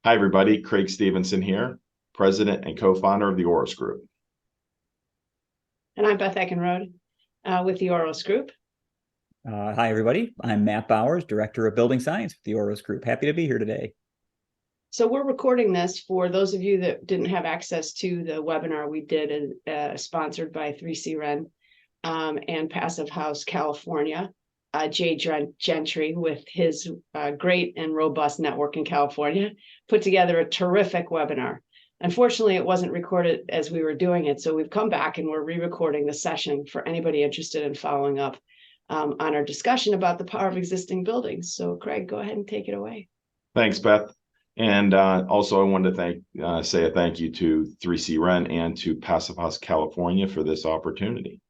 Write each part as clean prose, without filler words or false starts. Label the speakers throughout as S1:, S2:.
S1: Hi, everybody. Craig Stevenson here, President and co-founder of the Oros Group.
S2: And I'm Beth Eckenrode with the Oros Group.
S3: Hi, everybody. I'm Matt Bowers, Director of Building Science with the Oros Group. Happy to be here today.
S2: So we're recording this for those of you that didn't have access to the webinar we did, sponsored by 3C Ren and Passive House California. Jay Gentry, with his great and robust network in California, put together a terrific webinar. Unfortunately, it wasn't recorded as we were doing it, so we've come back and we're re-recording the session for anybody interested in following up on our discussion about the power of existing buildings. So Craig, go ahead and take it away.
S1: Thanks, Beth. And also I wanted to say a thank you to 3C Ren and to Passive House California for this opportunity.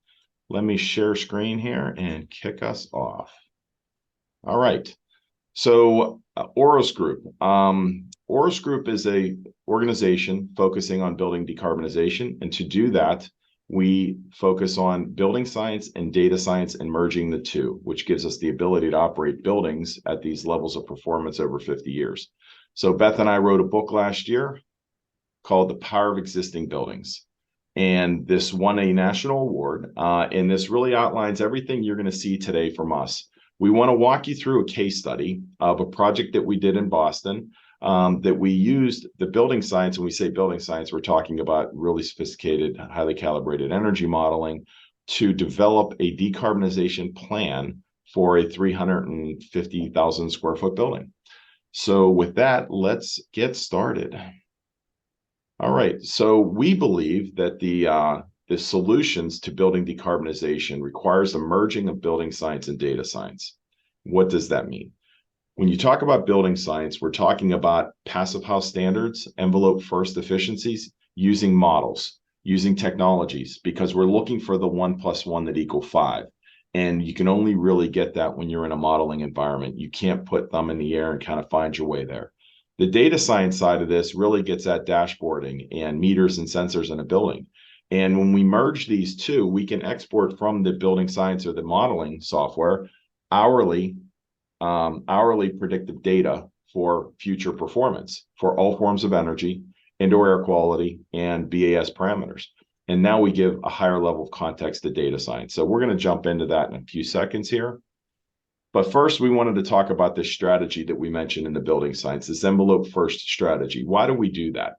S1: Let me share screen here and kick us off. All right. So Oros Group. Oros Group is a organization focusing on building decarbonization. And to do that, we focus on building science and data science and merging the two, which gives us the ability to operate buildings at these levels of performance over 50 years. So Beth and I wrote a book last year called The Power of Existing Buildings. And this won a national award. And this really outlines everything you're going to see today from us. We want to walk you through a case study of a project that we did in Boston that we used the building science. When we say building science, we're talking about really sophisticated, highly calibrated energy modeling to develop a decarbonization plan for a 350,000 square foot building. So with that, let's get started. All right, so we believe that the solutions to building decarbonization requires a merging of building science and data science. What does that mean? When you talk about building science, we're talking about passive house standards, envelope first efficiencies, using models, using technologies, because we're looking for the 1 + 1 that equal 5. And you can only really get that when you're in a modeling environment. You can't put thumb in the air and kind of find your way there. The data science side of this really gets at dashboarding and meters and sensors in a building. And when we merge these two, we can export from the building science or the modeling software hourly predictive data for future performance for all forms of energy, indoor air quality, and BAS parameters. And now we give a higher level of context to data science. So we're going to jump into that in a few seconds here. But first, we wanted to talk about this strategy that we mentioned in the building science, this envelope first strategy. Why do we do that?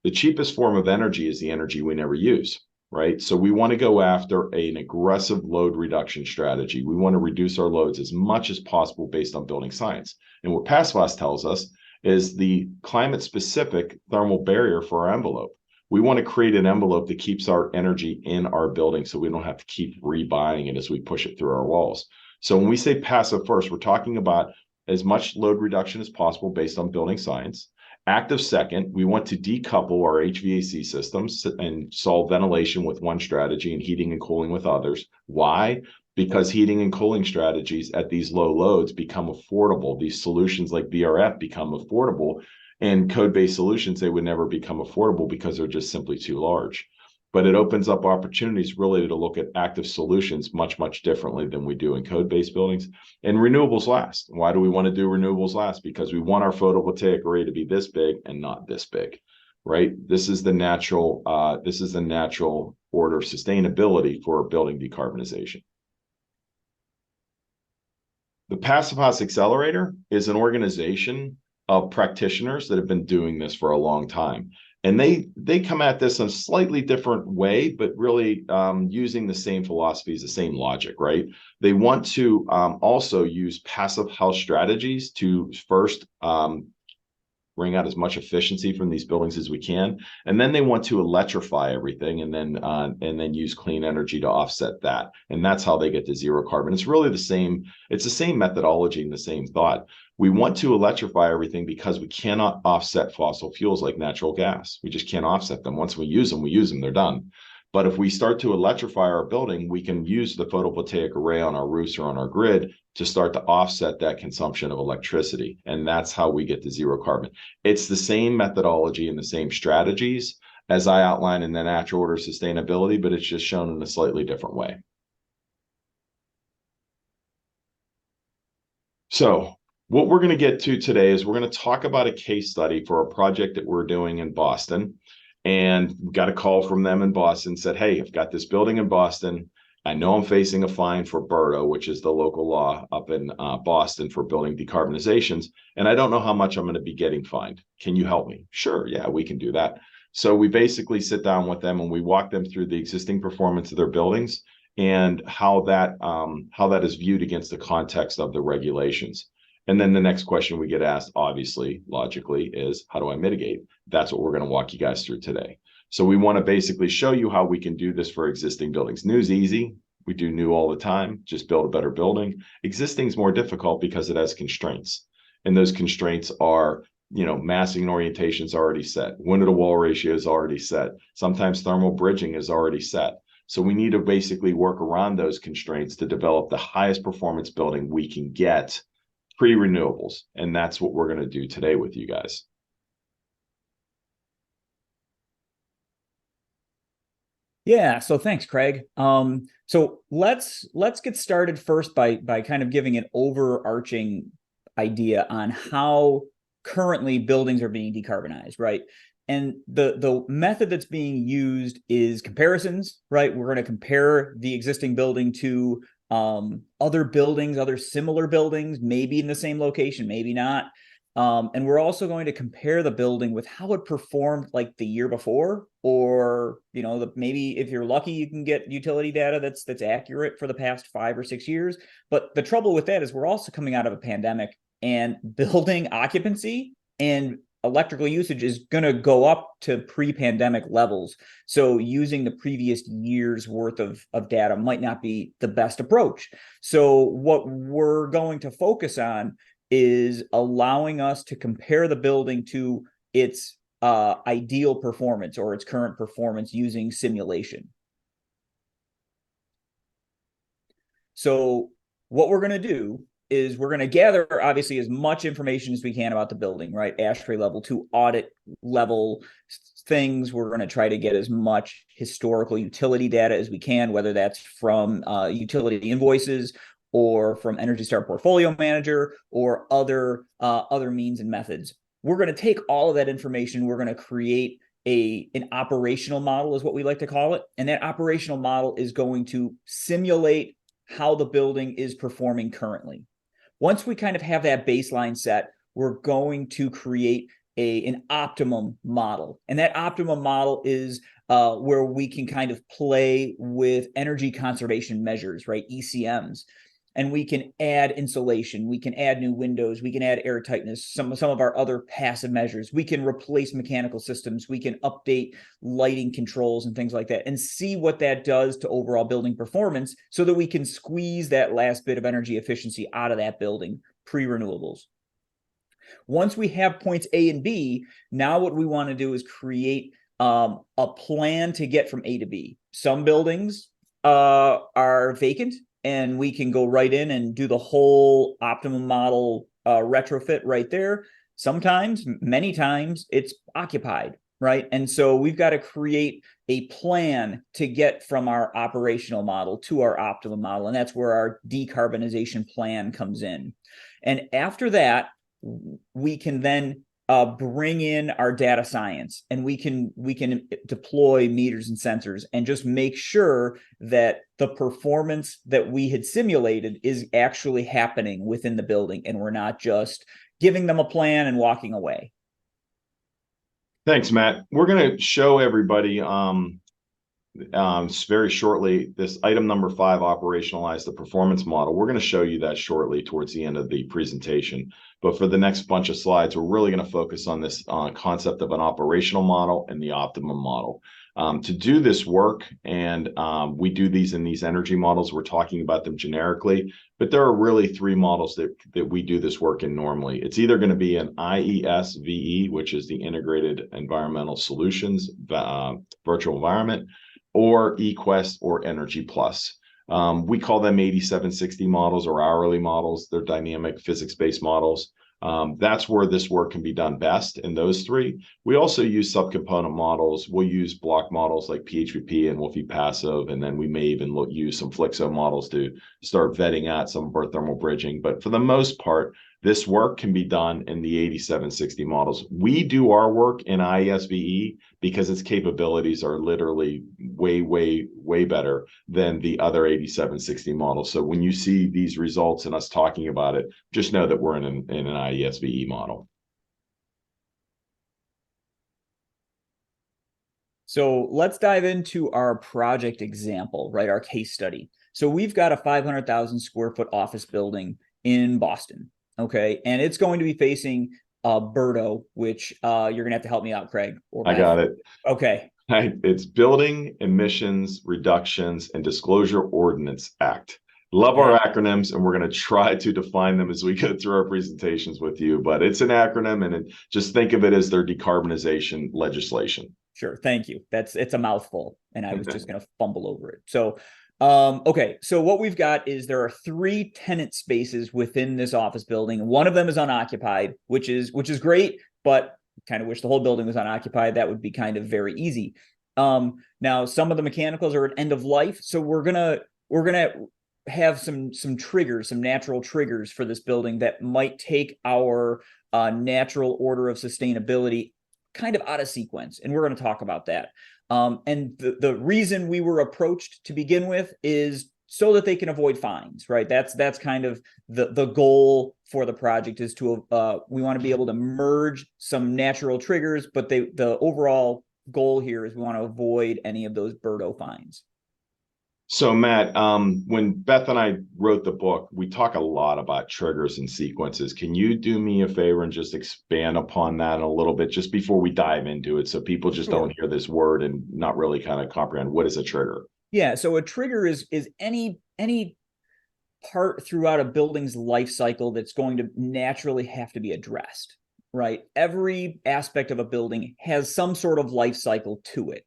S1: The cheapest form of energy is the energy we never use, right? So we want to go after an aggressive load reduction strategy. We want to reduce our loads as much as possible based on building science. And what PASFAS tells us is the climate-specific thermal barrier for our envelope. We want to create an envelope that keeps our energy in our building so we don't have to keep rebuying it as we push it through our walls. So when we say passive first, we're talking about as much load reduction as possible based on building science. Active second, we want to decouple our HVAC systems and solve ventilation with one strategy and heating and cooling with others. Why? Because heating and cooling strategies at these low loads become affordable. These solutions like VRF become affordable, and code-based solutions, they would never become affordable because they're just simply too large. But it opens up opportunities really to look at active solutions much, much differently than we do in code-based buildings. And renewables last. Why do we want to do renewables last? Because we want our photovoltaic array to be this big and not this big, right? This is the natural order of sustainability for building decarbonization. The Passive House Accelerator is an organization of practitioners that have been doing this for a long time. And they come at this in a slightly different way, but really using the same philosophies, the same logic, right? They want to also use passive house strategies to first bring out as much efficiency from these buildings as we can, and then they want to electrify everything, and then use clean energy to offset that, and that's how they get to zero carbon. It's really the same. It's the same methodology and the same thought. We want to electrify everything because we cannot offset fossil fuels like natural gas. We just can't offset them. Once we use them, they're done. But if we start to electrify our building, we can use the photovoltaic array on our roofs or on our grid to start to offset that consumption of electricity. And that's how we get to zero carbon. It's the same methodology and the same strategies as I outlined in the natural order of sustainability, but it's just shown in a slightly different way. So what we're going to get to today is we're going to talk about a case study for a project that we're doing in Boston. And we got a call from them in Boston, said, hey, I've got this building in Boston. I know I'm facing a fine for BERTA, which is the local law up in Boston for building decarbonizations. And I don't know how much I'm going to be getting fined. Can you help me? Sure. Yeah, we can do that. So we basically sit down with them and we walk them through the existing performance of their buildings and how that is viewed against the context of the regulations. And then the next question we get asked, obviously, logically, is how do I mitigate? That's what we're going to walk you guys through today. So we want to basically show you how we can do this for existing buildings. New's easy. We do new all the time. Just build a better building. Existing is more difficult because it has constraints. And those constraints are, massing and orientation is already set. Window to wall ratio is already set. Sometimes thermal bridging is already set. So we need to basically work around those constraints to develop the highest performance building we can get pre-renewables. And that's what we're going to do today with you guys.
S3: Yeah, so thanks, Craig. So let's get started first by kind of giving an overarching idea on how currently buildings are being decarbonized, right? And the method that's being used is comparisons, right? We're going to compare the existing building to other buildings, other similar buildings, maybe in the same location, maybe not. And we're also going to compare the building with how it performed like the year before, or maybe if you're lucky, you can get utility data that's accurate for the past 5 or 6 years. But the trouble with that is we're also coming out of a pandemic, and building occupancy and electrical usage is going to go up to pre-pandemic levels. So using the previous year's worth of data might not be the best approach. So what we're going to focus on is allowing us to compare the building to its ideal performance or its current performance using simulation. So what we're going to do is we're going to gather obviously as much information as we can about the building, right? ASHRAE level to audit level things. We're going to try to get as much historical utility data as we can, whether that's from utility invoices or from Energy Star Portfolio Manager or other means and methods. We're going to take all of that information. We're going to create an operational model is what we like to call it. And that operational model is going to simulate how the building is performing currently. Once we kind of have that baseline set, we're going to create an optimum model. And that optimum model is where we can kind of play with energy conservation measures, right? ECMs. And we can add insulation, we can add new windows, we can add air tightness, some of our other passive measures. We can replace mechanical systems, we can update lighting controls and things like that, and see what that does to overall building performance so that we can squeeze that last bit of energy efficiency out of that building pre-renewables. Once we have points A and B, now what we want to do is create a plan to get from A to B. Some buildings are vacant, and we can go right in and do the whole optimum model retrofit right there. Sometimes, many times, it's occupied, right? And so we've got to create a plan to get from our operational model to our optimum model. And that's where our decarbonization plan comes in. And after that, we can then bring in our data science, and we can deploy meters and sensors and just make sure that the performance that we had simulated is actually happening within the building, and we're not just giving them a plan and walking away.
S1: Thanks, Matt. We're going to show everybody very shortly this item number 5, operationalize the performance model. We're going to show you that shortly towards the end of the presentation. But for the next bunch of slides, we're really going to focus on this concept of an operational model and the optimum model. To do this work, and we do these in these energy models, we're talking about them generically, but there are really 3 models that we do this work in normally. It's either going to be an IESVE, which is the Integrated Environmental Solutions Virtual Environment, or eQuest or Energy Plus. We call them 8760 models or hourly models. They're dynamic physics-based models. That's where this work can be done best in those 3. We also use subcomponent models. We'll use block models like PHVP and Wolfie Passive, and then we may even use some Flixo models to start vetting out some of our thermal bridging. But for the most part, This work can be done in the 8760 models. We do our work in ISVE because its capabilities are literally way, way, way better than the other 8760 models. So when you see these results and us talking about it, just know that we're in an ISVE model.
S3: So let's dive into our project example, right? Our case study. So we've got a 500,000 square foot office building in Boston. Okay. And it's going to be facing BERDO, which you're going to have to help me out, Craig. Or
S1: I got it.
S3: Okay.
S1: It's Building Emissions Reductions and Disclosure Ordinance Act. Love our acronyms, and we're going to try to define them as we go through our presentations with you. But it's an acronym, and just think of it as their decarbonization legislation.
S3: Sure. Thank you. It's a mouthful, and I was just going to fumble over it. So, okay. So what we've got is there are 3 tenant spaces within this office building. One of them is unoccupied, which is great, but kind of wish the whole building was unoccupied. That would be kind of very easy. Now some of the mechanicals are at end of life, so we're gonna have some triggers, some natural triggers for this building that might take our natural order of sustainability kind of out of sequence, and we're going to talk about that. And the reason we were approached to begin with is so that they can avoid fines, right? That's kind of the goal for the project, is to we want to be able to merge some natural triggers, but the overall goal here is we want to avoid any of those BERDO fines.
S1: So Matt, when Beth and I wrote the book, we talk a lot about triggers and sequences. Can you do me a favor and just expand upon that a little bit just before we dive into it, so people just don't hear this word and not really kind of comprehend what is a trigger?
S3: Yeah, so a trigger is any part throughout a building's life cycle that's going to naturally have to be addressed, right? Every aspect of a building has some sort of life cycle to it.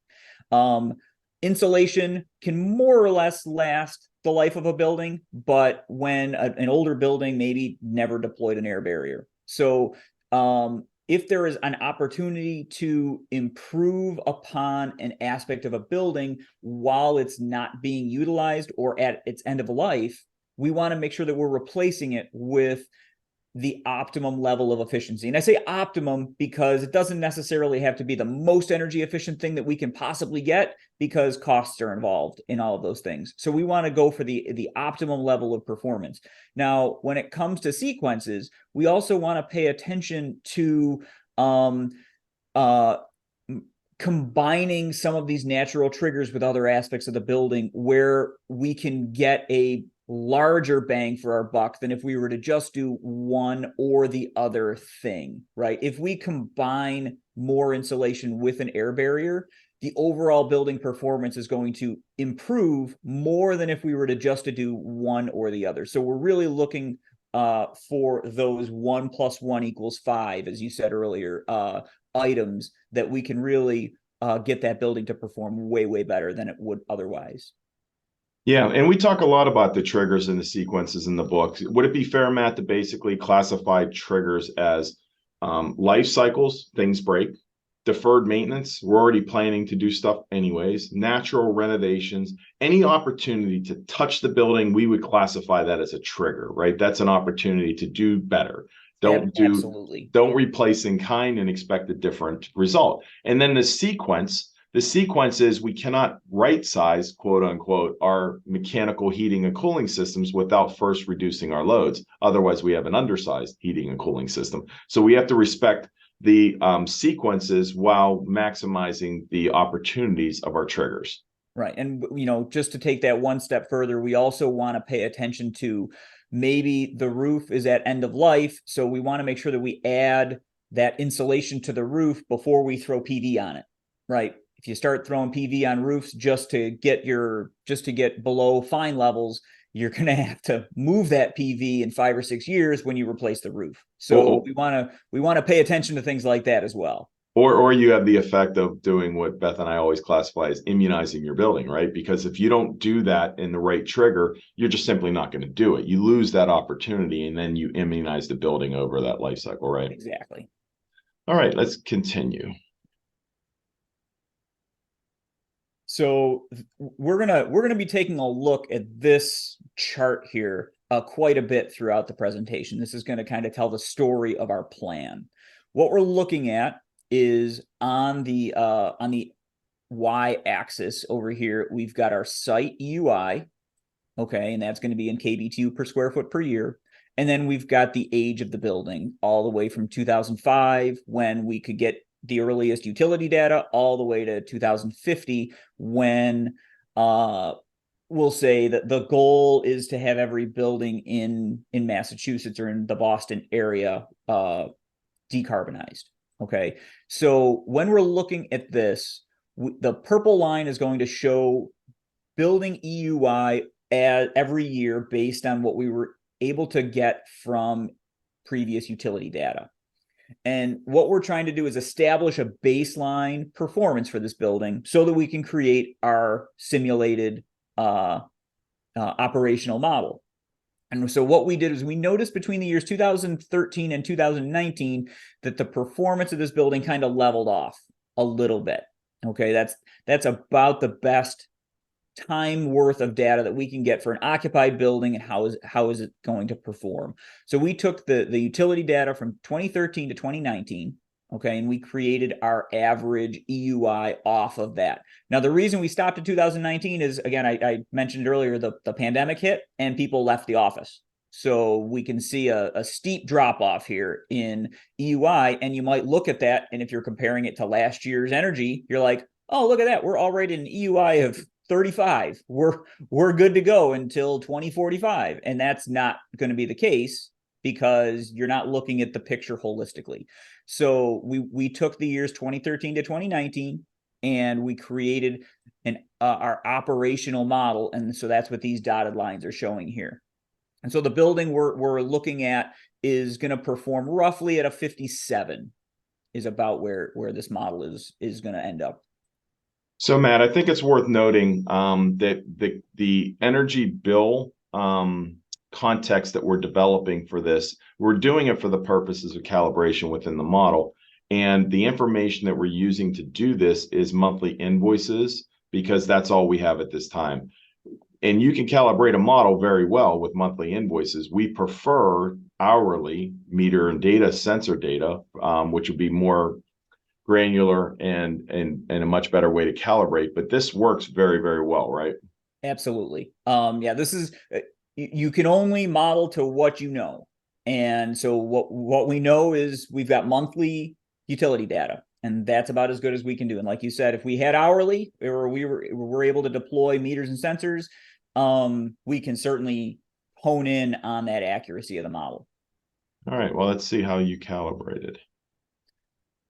S3: Insulation can more or less last the life of a building, but when an older building maybe never deployed an air barrier. So if there is an opportunity to improve upon an aspect of a building while it's not being utilized or at its end of life, we want to make sure that we're replacing it with the optimum level of efficiency. And I say optimum because it doesn't necessarily have to be the most energy efficient thing that we can possibly get, because costs are involved in all of those things. So we want to go for the optimum level of performance. Now, when it comes to sequences, we also want to pay attention to combining some of these natural triggers with other aspects of the building, where we can get a larger bang for our buck than if we were to just do one or the other thing, right? If we combine more insulation with an air barrier, the overall building performance is going to improve more than if we were to just to do one or the other. So we're really looking for those 1 + 1 = 5, as you said earlier, items that we can really get that building to perform way, way better than it would otherwise.
S1: Yeah, and we talk a lot about the triggers and the sequences in the book. Would it be fair, Matt, to basically classify triggers as life cycles, things break, deferred maintenance, we're already planning to do stuff anyways, natural renovations, any opportunity to touch the building, we would classify that as a trigger, right? That's an opportunity to do better.
S3: Absolutely.
S1: Don't replace in kind and expect a different result. And then the sequence is we cannot right size, quote unquote, our mechanical heating and cooling systems without first reducing our loads. Otherwise, we have an undersized heating and cooling system. So we have to respect the sequences while maximizing the opportunities of our triggers.
S3: Right. And, just to take that one step further, we also want to pay attention to maybe the roof is at end of life. So we want to make sure that we add that insulation to the roof before we throw PV on it, right? If you start throwing PV on roofs just to get below fine levels, you're going to have to move that PV in 5 or 6 years when you replace the roof. So we want to pay attention to things like that as well.
S1: Or you have the effect of doing what Beth and I always classify as immunizing your building, right? Because if you don't do that in the right trigger, you're just simply not going to do it. You lose that opportunity, and then you immunize the building over that life cycle, right?
S3: Exactly.
S1: All right, let's continue.
S3: So we're gonna be taking a look at this chart here quite a bit throughout the presentation. This is going to kind of tell the story of our plan. What we're looking at is on the y-axis over here, we've got our site EUI, okay, and that's going to be in kBTU per square foot per year. And then we've got the age of the building all the way from 2005, when we could get the earliest utility data, all the way to 2050, when we'll say that the goal is to have every building in Massachusetts or in the Boston area decarbonized. Okay, so when we're looking at this, the purple line is going to show building EUI every year based on what we were able to get from previous utility data. And what we're trying to do is establish a baseline performance for this building so that we can create our simulated operational model. And so what we did is we noticed between the years 2013 and 2019 that the performance of this building kind of leveled off a little bit. Okay, that's about the best time worth of data that we can get for an occupied building, and how is it going to perform. So we took the utility data from 2013 to 2019, okay, and we created our average EUI off of that. Now, the reason we stopped in 2019 is, again, I mentioned earlier, the pandemic hit and people left the office. So we can see a steep drop off here in EUI, and you might look at that, and if you're comparing it to last year's energy, you're like, oh, look at that, we're already in EUI of 35. We're good to go until 2045. And that's not going to be the case, because you're not looking at the picture holistically. So we took the years 2013 to 2019, and we created our operational model. And so that's what these dotted lines are showing here. And so the building we're looking at is going to perform roughly at a 57, is about where this model is going to end up.
S1: So, Matt, I think it's worth noting that the energy bill context that we're developing for this, we're doing it for the purposes of calibration within the model. And the information that we're using to do this is monthly invoices, because that's all we have at this time. And you can calibrate a model very well with monthly invoices. We prefer hourly meter and data, sensor data, which would be more granular and a much better way to calibrate. But this works very, very well, right?
S3: Absolutely. Yeah, this is, you can only model to what you know. And so what we know is we've got monthly utility data, and that's about as good as we can do. And like you said, if we had hourly, or we were able to deploy meters and sensors, we can certainly hone in on that accuracy of the model.
S1: All right, well, let's see how you calibrated.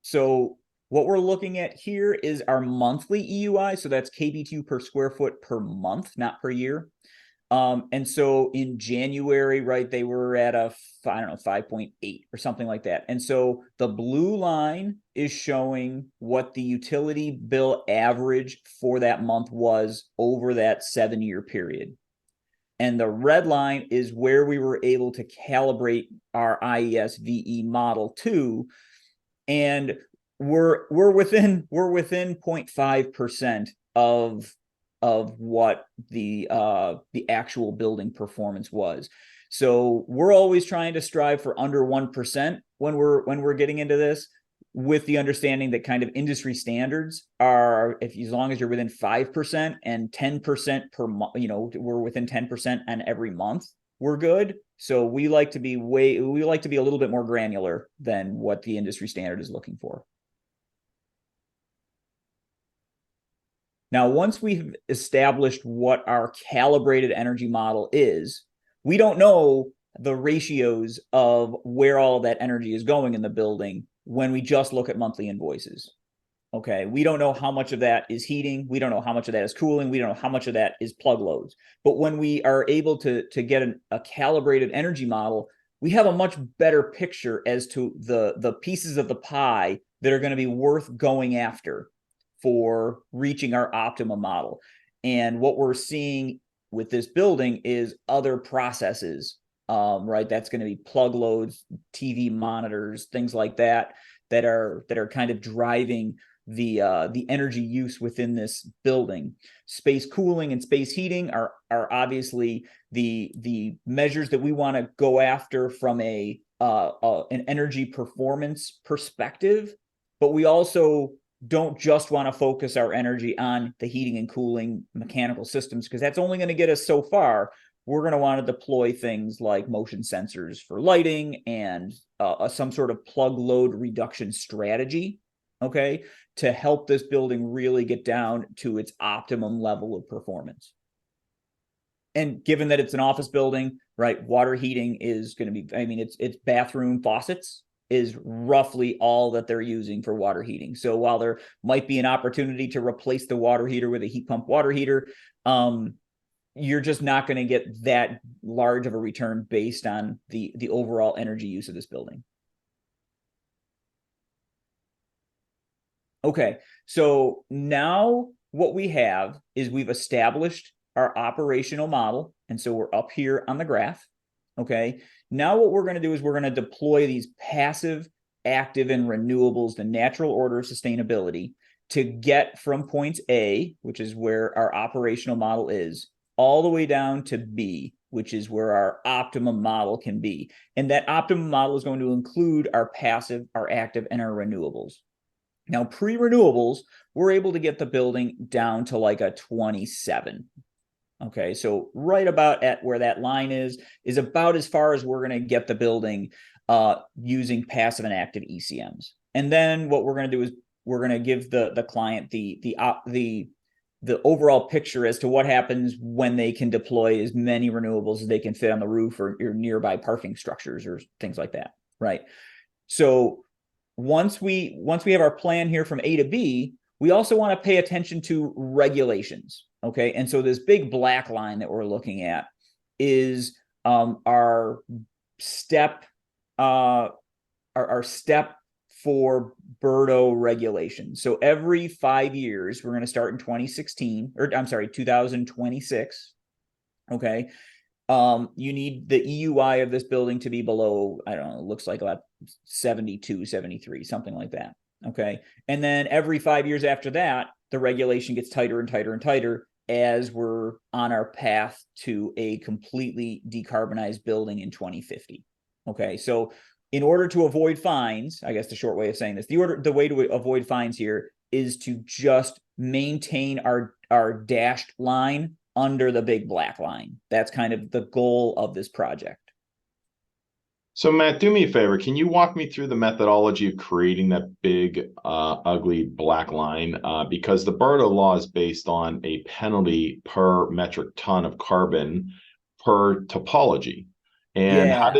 S3: So what we're looking at here is our monthly EUI. So that's kBTU per square foot per month, not per year. And so in January, right, they were at a, I don't know, 5.8 or something like that. And so the blue line is showing what the utility bill average for that month was over that 7-year period. And the red line is where we were able to calibrate our IES-VE model to. And we're within 0.5% of what the actual building performance was. So we're always trying to strive for under 1% when we're getting into this, with the understanding that kind of industry standards are, as long as you're within 5% and 10% per month, we're within 10% on every month, we're good. So we like to be a little bit more granular than what the industry standard is looking for. Now, once we've established what our calibrated energy model is, we don't know the ratios of where all that energy is going in the building when we just look at monthly invoices. Okay, we don't know how much of that is heating. We don't know how much of that is cooling. We don't know how much of that is plug loads. But when we are able to get a calibrated energy model, we have a much better picture as to the pieces of the pie that are going to be worth going after for reaching our optimum model. And what we're seeing with this building is other processes, right? That's going to be plug loads, TV monitors, things like that, that are kind of driving the energy use within this building. Space cooling and space heating are obviously the measures that we want to go after from an energy performance perspective, but we also don't just want to focus our energy on the heating and cooling mechanical systems, because that's only going to get us so far. We're going to want to deploy things like motion sensors for lighting and some sort of plug load reduction strategy, okay, to help this building really get down to its optimum level of performance. And given that it's an office building, right, water heating is going to be, I mean, it's bathroom faucets is roughly all that they're using for water heating. So while there might be an opportunity to replace the water heater with a heat pump water heater, you're just not going to get that large of a return based on the overall energy use of this building. Okay, so now what we have is we've established our operational model. And so we're up here on the graph. Okay, now what we're going to do is we're going to deploy these passive, active, and renewables, the natural order of sustainability, to get from point A, which is where our operational model is, all the way down to B, which is where our optimum model can be. And that optimum model is going to include our passive, our active, and our renewables. Now, pre-renewables, we're able to get the building down to like a 27. Okay, so right about at where that line is about as far as we're going to get the building using passive and active ECMs. And then what we're going to do is we're going to give the client the overall picture as to what happens when they can deploy as many renewables as they can fit on the roof or nearby parking structures or things like that, right? So once we have our plan here from A to B, we also want to pay attention to regulations. Okay, and so this big black line that we're looking at is our step our step for BERDO regulation. So every 5 years, we're going to start in 2026. Okay, you need the EUI of this building to be below, I don't know, it looks like about 72, 73, something like that. Okay, and then every 5 years after that, the regulation gets tighter and tighter and tighter as we're on our path to a completely decarbonized building in 2050. Okay, so in order to avoid fines, I guess the short way of saying this, the way to avoid fines here is to just maintain our dashed line under the big black line. That's kind of the goal of this project.
S1: So Matt, do me a favor. Can you walk me through the methodology of creating that big, ugly black line? Because the BERDO law is based on a penalty per metric ton of carbon per topology. And
S3: Yeah.
S1: how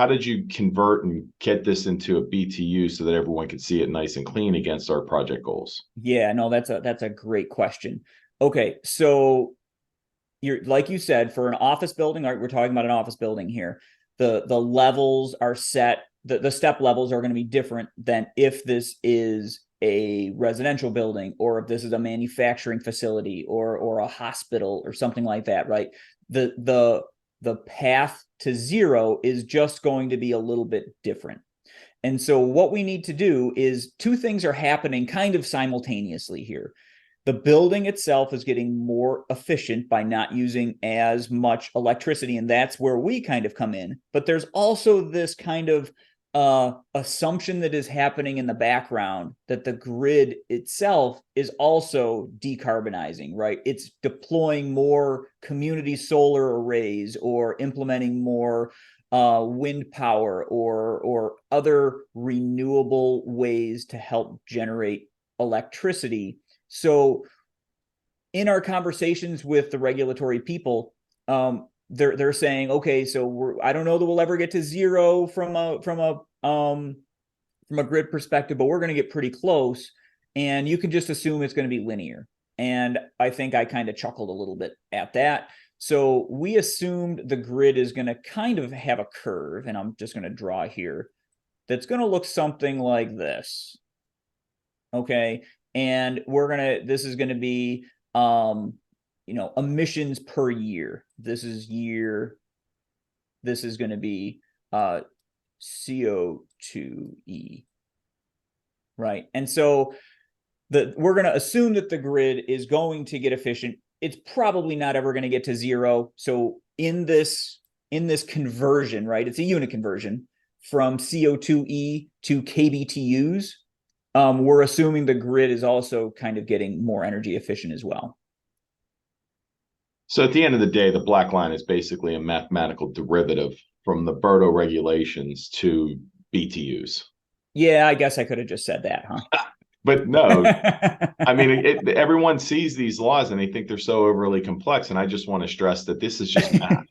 S1: did you convert and get this into a BTU so that everyone could see it nice and clean against our project goals?
S3: Yeah, no, that's a great question. Okay, so you're, like you said, for an office building, right, we're talking about an office building here. The levels are set, the step levels are going to be different than if this is a residential building or if this is a manufacturing facility or a hospital or something like that, right? The path to zero is just going to be a little bit different. And so what we need to do is two things are happening kind of simultaneously here. The building itself is getting more efficient by not using as much electricity, and that's where we kind of come in. But there's also this kind of assumption that is happening in the background that the grid itself is also decarbonizing, right? It's deploying more community solar arrays or implementing more wind power or other renewable ways to help generate electricity. So in our conversations with the regulatory people, they're saying, okay, so I don't know that we'll ever get to zero from a grid perspective, but we're going to get pretty close, and you can just assume it's going to be linear. And I think I kind of chuckled a little bit at that. So we assumed the grid is going to kind of have a curve, and I'm just going to draw here, that's going to look something like this. Okay, and this is going to be emissions per year. This is going to be CO2e, right? And so we're going to assume that the grid is going to get efficient. It's probably not ever going to get to zero. So in this conversion, right, it's a unit conversion from CO2e to kBTUs. We're assuming the grid is also kind of getting more energy efficient as well.
S1: So at the end of the day, the black line is basically a mathematical derivative from the Berto regulations to BTUs.
S3: Yeah, I guess I could have just said that, huh?
S1: But no, I mean, everyone sees these laws and they think they're so overly complex. And I just want to stress that this is just math,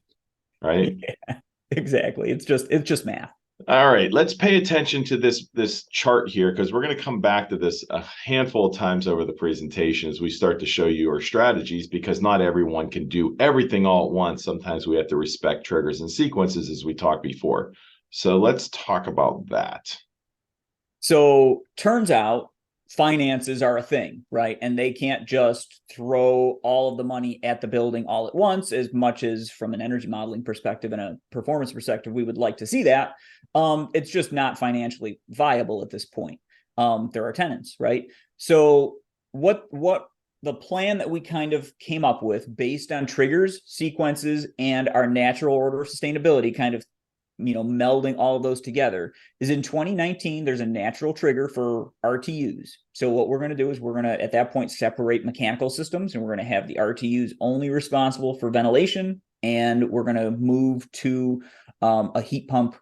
S1: right?
S3: Yeah, exactly. It's just math.
S1: All right, let's pay attention to this chart here because we're going to come back to this a handful of times over the presentation as we start to show you our strategies, because not everyone can do everything all at once. Sometimes we have to respect triggers and sequences, as we talked before. So let's talk about that.
S3: So turns out finances are a thing, right? And they can't just throw all of the money at the building all at once, as much as from an energy modeling perspective and a performance perspective, we would like to see that. It's just not financially viable at this point. There are tenants, right? So what the plan that we kind of came up with based on triggers, sequences, and our natural order of sustainability, kind of melding all of those together, is in 2019, there's a natural trigger for RTUs. So what we're going to do is we're going to, at that point, separate mechanical systems, and we're going to have the RTUs only responsible for ventilation, and we're going to move to a heat pump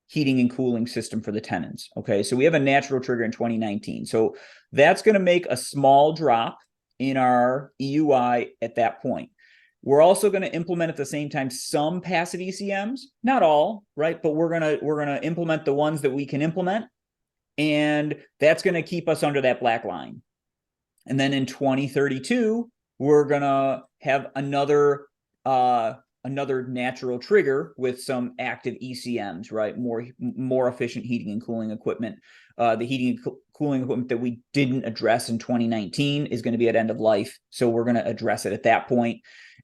S3: heating and cooling system for the tenants. Okay, so we have a natural trigger in 2019. So that's going to make a small drop in our EUI at that point. We're also going to implement at the same time some passive ECMs, not all, right? But we're gonna implement the ones that we can implement, and that's going to keep us under that black line. And then in 2032, we're gonna have another natural trigger with some active ECMs, right? More efficient heating and cooling equipment. The heating and cooling equipment that we didn't address in 2019 is going to be at end of life, so we're going to address it at that point.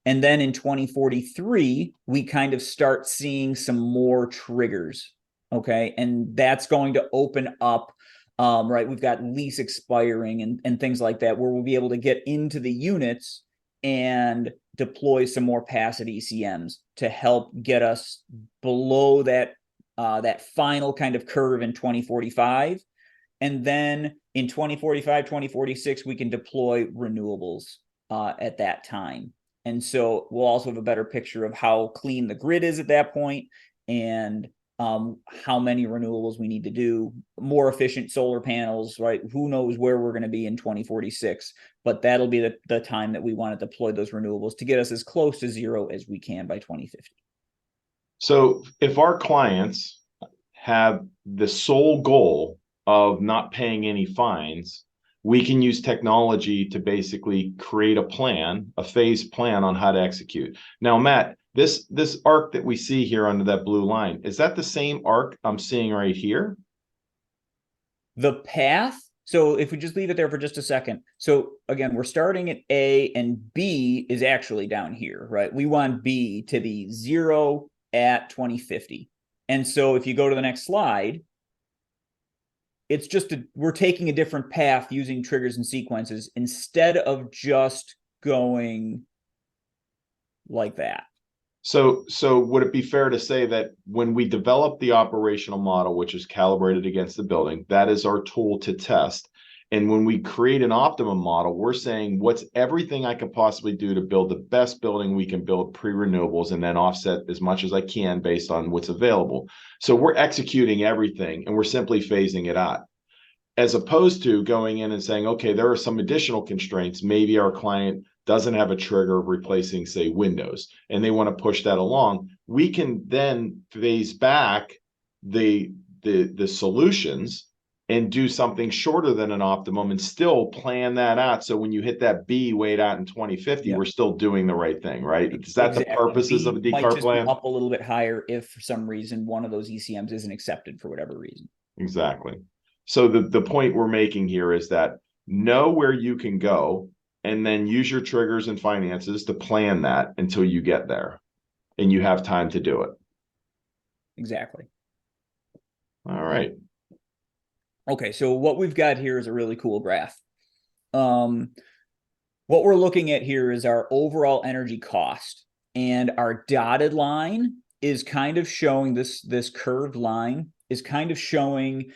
S3: And then in 2043, we kind of start seeing some more triggers, okay? And that's going to open up, right? We've got lease expiring and things like that, where we'll be able to get into the units and deploy some more passive ECMs to help get us below that final kind of curve in 2045. And then in 2045, 2046, we can deploy renewables at that time. And so we'll also have a better picture of how clean the grid is at that point, and how many renewables we need to do, more efficient solar panels, right? Who knows where we're going to be in 2046, but that'll be the time that we want to deploy those renewables to get us as close to zero as we can by 2050.
S1: So if our clients have the sole goal of not paying any fines, we can use technology to basically create a plan, a phased plan on how to execute. Now, Matt, this arc that we see here under that blue line, is that the same arc I'm seeing right here?
S3: The path, so if we just leave it there for just a second. So again, we're starting at A, and B is actually down here, right? We want B to be zero at 2050. And so if you go to the next slide, it's just we're taking a different path using triggers and sequences instead of just going like that.
S1: So would it be fair to say that when we develop the operational model, which is calibrated against the building, that is our tool to test? And when we create an optimum model, we're saying, what's everything I could possibly do to build the best building we can build pre-renewables, and then offset as much as I can based on what's available. So we're executing everything and we're simply phasing it out, as opposed to going in and saying, okay, there are some additional constraints. Maybe our client doesn't have a trigger of replacing, say, windows, and they want to push that along. We can then phase back the solutions and do something shorter than an optimum and still plan that out. So when you hit that B weight out in 2050, we're still doing the right thing, right? Is that exactly the purposes of a decarb plan?
S3: Up a little bit higher if for some reason one of those ECMs isn't accepted for whatever reason.
S1: Exactly. So the point we're making here is that know where you can go, and then use your triggers and finances to plan that until you get there and you have time to do it.
S3: Exactly.
S1: All right.
S3: Okay, so what we've got here is a really cool graph. What we're looking at here is our overall energy cost, and our dotted line is kind of showing this curved line is kind of showing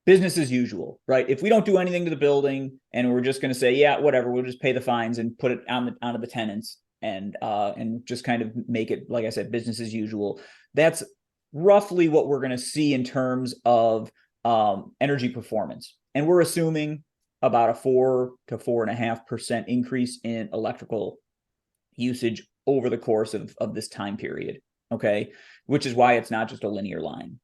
S3: business as usual, right? If we don't do anything to the building and we're just going to say, yeah, whatever, we'll just pay the fines and put it onto the tenants and just kind of make it, like I said, business as usual. That's roughly what we're going to see in terms of energy performance. And we're assuming about a 4 to 4.5% increase in electrical usage over the course of this time period. Okay. Which is why it's not just a linear line.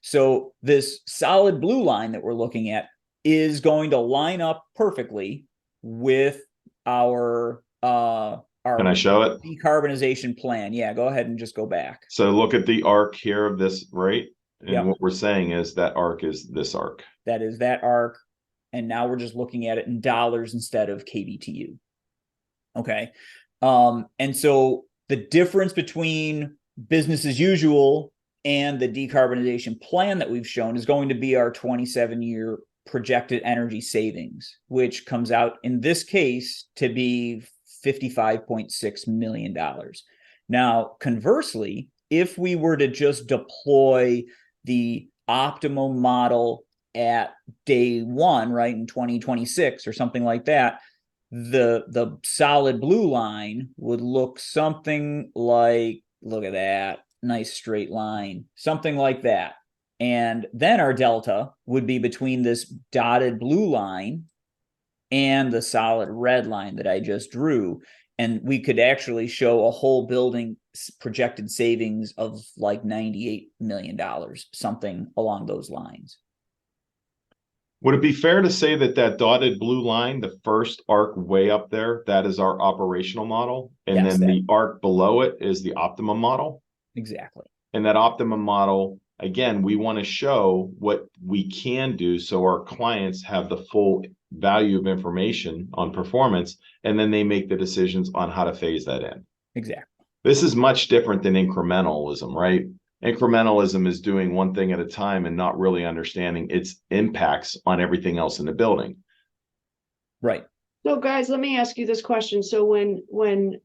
S3: So this solid blue line that we're looking at is going to line up perfectly with our
S1: Can I show it?
S3: decarbonization plan. Yeah, go ahead and just go back.
S1: So look at the arc here of this, right? And
S3: Yep.
S1: what we're saying is that arc is this arc.
S3: That is that arc. And now we're just looking at it in dollars instead of kBTU. Okay. And so the difference between business as usual and the decarbonization plan that we've shown is going to be our 27-year projected energy savings, which comes out in this case to be $55.6 million. Now, conversely, if we were to just deploy the optimum model at day one, right, in 2026 or something like that, the solid blue line would look something like, look at that, nice straight line, something like that. And then our delta would be between this dotted blue line and the solid red line that I just drew. And we could actually show a whole building projected savings of like $98 million, something along those lines.
S1: Would it be fair to say that that dotted blue line, the first arc way up there, that is our operational model, and
S3: Yes,
S1: then the arc below it is the optimum model?
S3: Exactly.
S1: And that optimum model, again, we want to show what we can do so our clients have the full value of information on performance, and then they make the decisions on how to phase that in.
S3: Exactly.
S1: This is much different than incrementalism, right? Incrementalism is doing one thing at a time and not really understanding its impacts on everything else in the building.
S3: Right.
S2: So guys, let me ask you this question. So when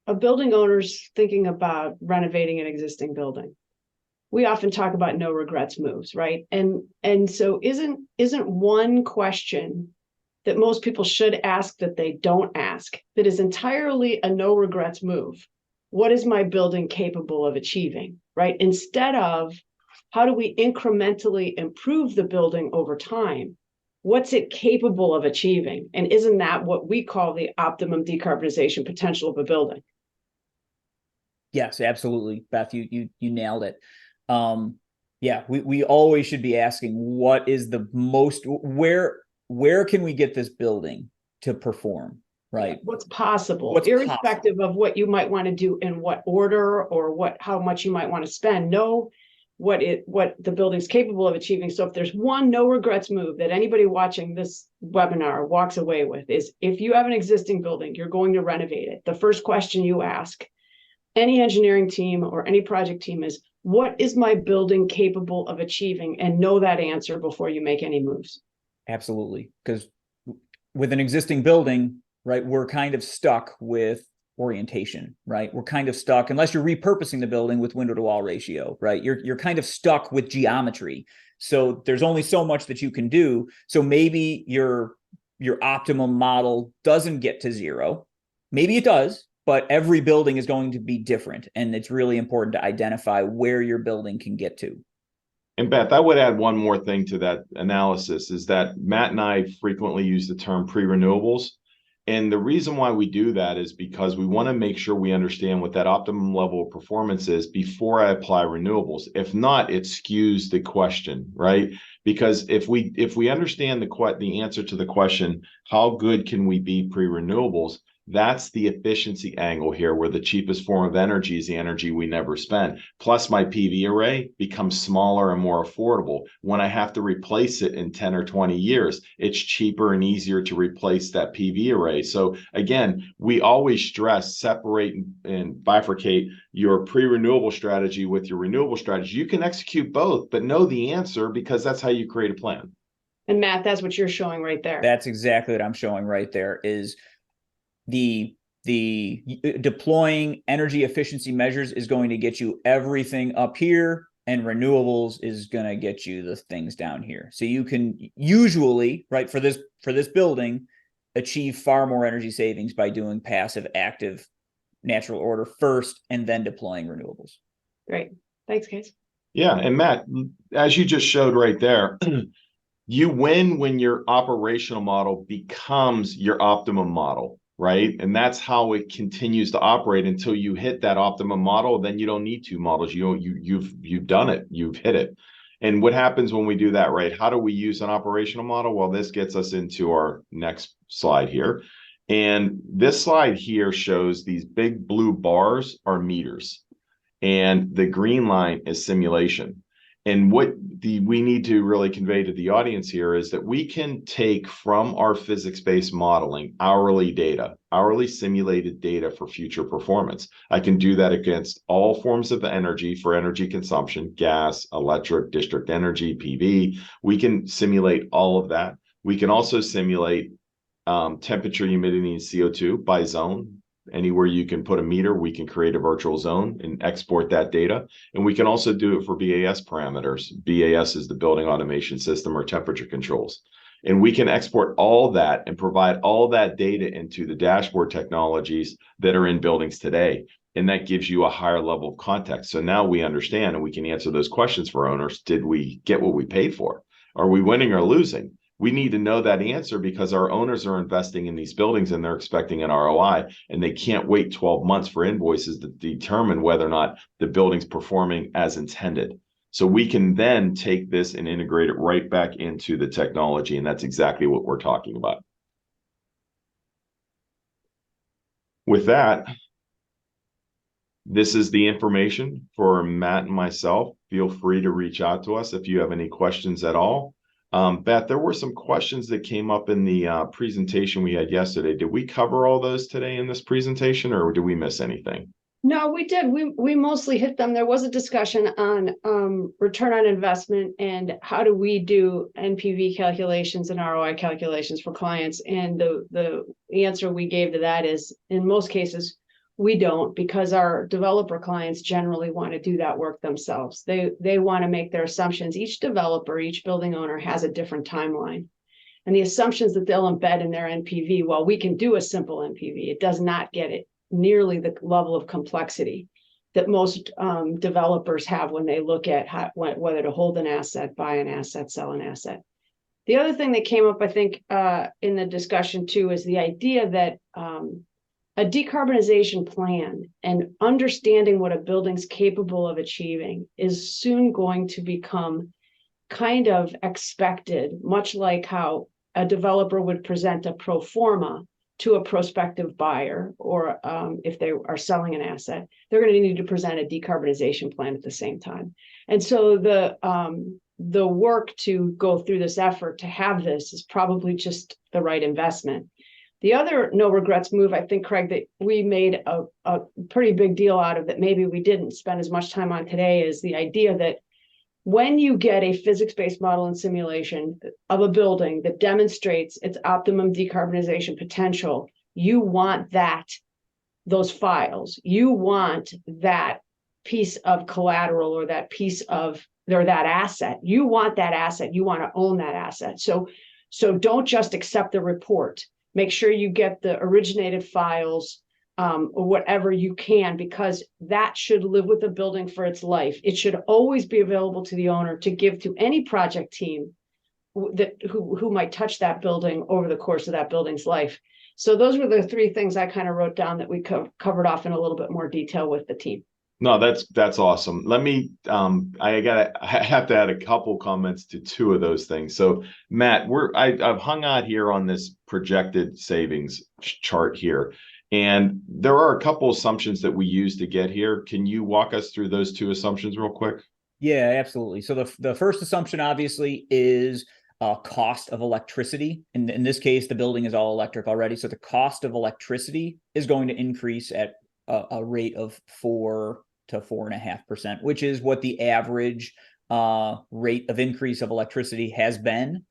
S2: a building owner's thinking about renovating an existing building, we often talk about no regrets moves, right? And so isn't one question that most people should ask that they don't ask, that is entirely a no regrets move? What is my building capable of achieving, right? Instead of how do we incrementally improve the building over time? What's it capable of achieving? And isn't that what we call the optimum decarbonization potential of a building?
S3: Yes, absolutely, Beth. You nailed it. Yeah, we always should be asking what is the most, where can we get this building to perform, right?
S2: What's possible,
S3: What's
S2: irrespective of what you might want to do in what order or how much you might want to spend. Know what the building's capable of achieving. So if there's one no regrets move that anybody watching this webinar walks away with, is if you have an existing building, you're going to renovate it, the first question you ask any engineering team or any project team is, what is my building capable of achieving? And know that answer before you make any moves.
S3: Absolutely. Because with an existing building, right, we're kind of stuck with orientation, right? We're kind of stuck, unless you're repurposing the building with window to wall ratio, right? You're kind of stuck with geometry. So there's only so much that you can do. So maybe your optimum model doesn't get to zero. Maybe it does, but every building is going to be different. And it's really important to identify where your building can get to.
S1: And Beth, I would add one more thing to that analysis is that Matt and I frequently use the term pre-renewables. And the reason why we do that is because we want to make sure we understand what that optimum level of performance is before I apply renewables. If not, it skews the question, right? Because if we understand the answer to the question, how good can we be pre-renewables? That's the efficiency angle here, where the cheapest form of energy is the energy we never spend. Plus, my PV array becomes smaller and more affordable. When I have to replace it in 10 or 20 years, it's cheaper and easier to replace that PV array. So again, we always stress, separate and bifurcate your pre-renewable strategy with your renewable strategy. You can execute both, but know the answer, because that's how you create a plan.
S2: And Matt, that's what you're showing right there.
S3: That's exactly what I'm showing right there is the deploying energy efficiency measures is going to get you everything up here, and renewables is going to get you the things down here. So you can usually, right, for this building, achieve far more energy savings by doing passive active natural order first and then deploying renewables.
S2: Great. Thanks, guys.
S1: Yeah, and Matt, as you just showed right there, you win when your operational model becomes your optimum model, right? And that's how it continues to operate until you hit that optimum model. Then you don't need two models. You've done it. You've hit it. And what happens when we do that, right? How do we use an operational model? Well, this gets us into our next slide here. And this slide here shows these big blue bars are meters, and the green line is simulation. And what we need to really convey to the audience here is that we can take from our physics-based modeling hourly data, hourly simulated data for future performance. I can do that against all forms of energy for energy consumption, gas, electric, district energy, PV. We can simulate all of that. We can also simulate temperature, humidity, and CO2 by zone. Anywhere you can put a meter, we can create a virtual zone and export that data. And we can also do it for BAS parameters. BAS is the building automation system or temperature controls. And we can export all that and provide all that data into the dashboard technologies that are in buildings today. And that gives you a higher level of context. So now we understand and we can answer those questions for owners. Did we get what we paid for? Are we winning or losing? We need to know that answer because our owners are investing in these buildings and they're expecting an ROI, and they can't wait 12 months for invoices to determine whether or not the building's performing as intended. So we can then take this and integrate it right back into the technology, and that's exactly what we're talking about. With that, this is the information for Matt and myself. Feel free to reach out to us if you have any questions at all. Beth, there were some questions that came up in the presentation we had yesterday. Did we cover all those today in this presentation, or did we miss anything?
S2: No, we did. We mostly hit them. There was a discussion on return on investment and how do we do NPV calculations and ROI calculations for clients. And the answer we gave to that is, in most cases, we don't, because our developer clients generally want to do that work themselves. They want to make their assumptions. Each developer, each building owner has a different timeline. And the assumptions that they'll embed in their NPV, while we can do a simple NPV, it does not get it nearly the level of complexity that most developers have when they look at whether to hold an asset, buy an asset, sell an asset. The other thing that came up, I think, in the discussion too, is the idea that a decarbonization plan and understanding what a building's capable of achieving is soon going to become kind of expected, much like how a developer would present a pro forma to a prospective buyer, or if they are selling an asset, they're going to need to present a decarbonization plan at the same time. And so the work to go through this effort to have this is probably just the right investment. The other no regrets move, I think, Craig, that we made a pretty big deal out of that maybe we didn't spend as much time on today, is the idea that when you get a physics-based model and simulation of a building that demonstrates its optimum decarbonization potential, you want those files. You want that piece of collateral or that asset. You want that asset. You want to own that asset. So don't just accept the report. Make sure you get the originated files, or whatever you can, because that should live with the building for its life. It should always be available to the owner to give to any project team who might touch that building over the course of that building's life. So those were the three things I kind of wrote down that we covered off in a little bit more detail with the team.
S1: No, that's awesome. Let me I have to add a couple comments to two of those things. So Matt, I've hung out here on this projected savings chart here, and there are a couple assumptions that we use to get here. Can you walk us through those two assumptions real quick?
S3: Yeah, absolutely. So the first assumption obviously is cost of electricity. In this case, the building is all electric already. So the cost of electricity is going to increase at a rate of 4 to 4.5%, which is what the average rate of increase of electricity has been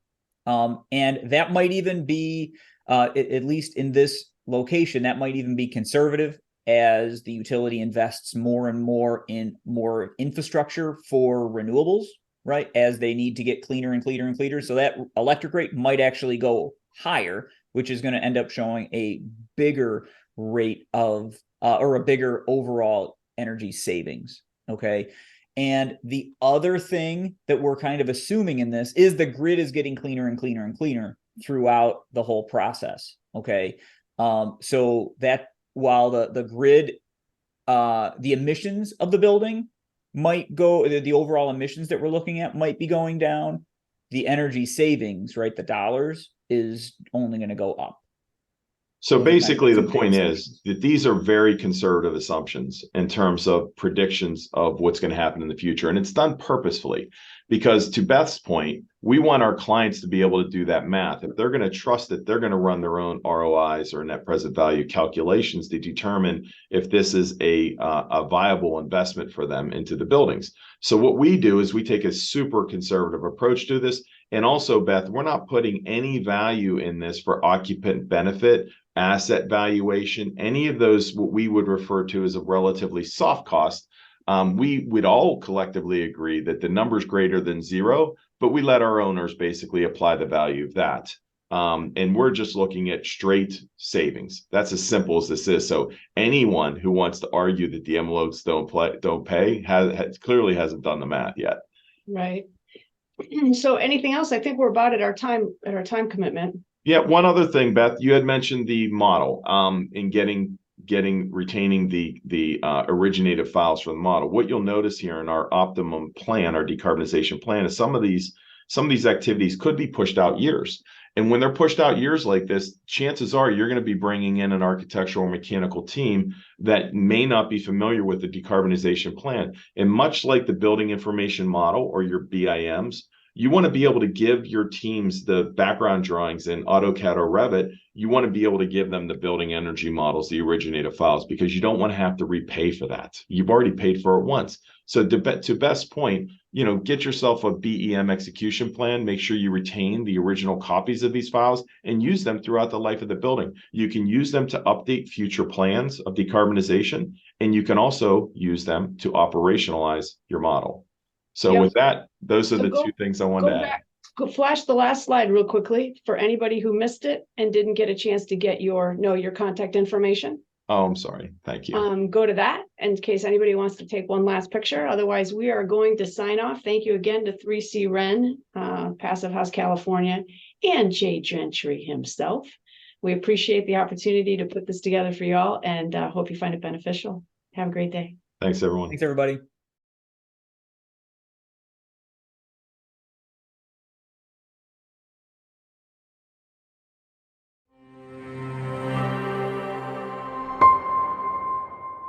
S3: And that might even be, at least in this location, that might even be conservative as the utility invests more and more in more infrastructure for renewables, right? As they need to get cleaner and cleaner and cleaner. So that electric rate might actually go higher, which is going to end up showing a bigger rate of, or a bigger overall energy savings. Okay. And the other thing that we're kind of assuming in this is the grid is getting cleaner and cleaner and cleaner throughout the whole process. Okay. So that while the grid, the emissions of the building might go, the overall emissions that we're looking at might be going down, the energy savings, right, the dollars, is only going to go up.
S1: So
S3: Those are kind of
S1: basically, the
S3: two big
S1: point is
S3: assumptions.
S1: that these are very conservative assumptions in terms of predictions of what's going to happen in the future. And it's done purposefully because, to Beth's point, we want our clients to be able to do that math. If they're going to trust that, they're going to run their own ROIs or net present value calculations to determine if this is a viable investment for them into the buildings. So what we do is we take a super conservative approach to this. And also, Beth, we're not putting any value in this for occupant benefit, asset valuation, any of those, what we would refer to as a relatively soft cost. We would all collectively agree that the number's greater than zero, but we let our owners basically apply the value of that. And we're just looking at straight savings. That's as simple as this is. So anyone who wants to argue that the envelopes don't pay clearly hasn't done the math yet.
S2: Right. So anything else? I think we're about at our time commitment.
S1: Yeah, one other thing, Beth, you had mentioned the model in retaining the originated files from the model. What you'll notice here in our optimum plan, our decarbonization plan, is some of these activities could be pushed out years. And when they're pushed out years like this, chances are you're going to be bringing in an architectural or mechanical team that may not be familiar with the decarbonization plan. And much like the building information model or your BIMs, you want to be able to give your teams the background drawings in AutoCAD or Revit. You want to be able to give them the building energy models, the originated files, because you don't want to have to repay for that. You've already paid for it once. So to Beth's point, get yourself a BEM execution plan. Make sure you retain the original copies of these files and use them throughout the life of the building. You can use them to update future plans of decarbonization, and you can also use them to operationalize your model. So with that, those are the two things I wanted to add.
S2: Go flash the last slide real quickly for anybody who missed it and didn't get a chance to get your contact information.
S1: Oh, I'm sorry. Thank you.
S2: Go to that in case anybody wants to take one last picture. Otherwise, we are going to sign off. Thank you again to 3C Ren, Passive House California, and Jay Gentry himself. We appreciate the opportunity to put this together for y'all and hope you find it beneficial. Have a great day.
S1: Thanks, everyone.
S3: Thanks, everybody.